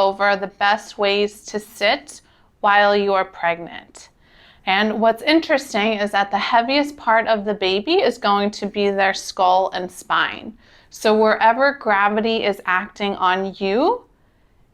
over the best ways to sit while you're pregnant. And what's interesting is that the heaviest part of the baby is going to be their skull and spine. So wherever gravity is acting on you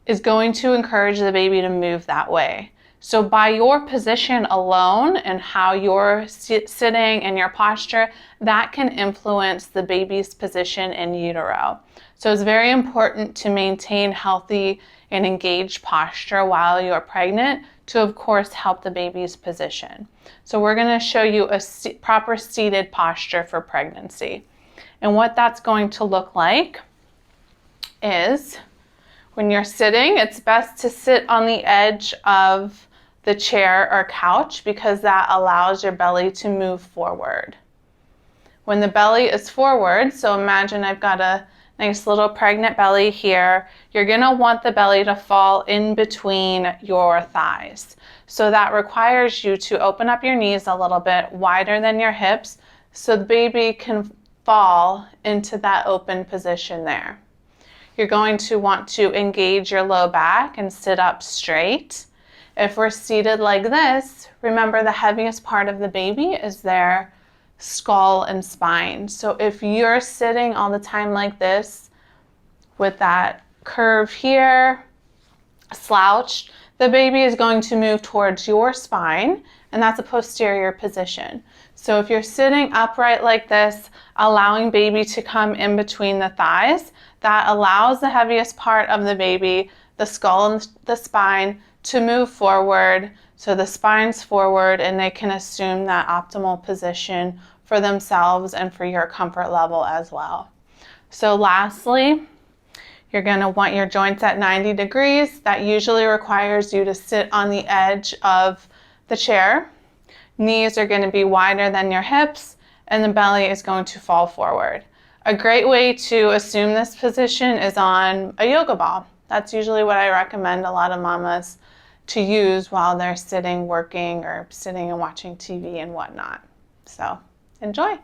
is going to encourage the baby to move that way. So by your position alone and how you're sitting and your posture, that can influence the baby's position in utero. So it's very important to maintain healthy and engaged posture while you're pregnant to, of course, help the baby's position. So we're going to show you a proper seated posture for pregnancy. And what that's going to look like is when you're sitting, it's best to sit on the edge of the chair or couch because that allows your belly to move forward. When the belly is forward, so imagine I've got a nice little pregnant belly here, you're going to want the belly to fall in between your thighs. So that requires you to open up your knees a little bit wider than your hips so the baby can fall into that open position there. You're going to want to engage your low back and sit up straight. If we're seated like this, remember the heaviest part of the baby is their skull and spine. So if you're sitting all the time like this with that curve here, slouched, the baby is going to move towards your spine, and that's a posterior position. So if you're sitting upright like this, allowing baby to come in between the thighs, that allows the heaviest part of the baby, the skull and the spine, to move forward. So the spine's forward and they can assume that optimal position for themselves and for your comfort level as well. So lastly, you're going to want your joints at 90 degrees. That usually requires you to sit on the edge of the chair. Knees are going to be wider than your hips and the belly is going to fall forward. A great way to assume this position is on a yoga ball. That's usually what I recommend a lot of mamas to use while they're sitting, working, or sitting and watching TV and whatnot. So enjoy.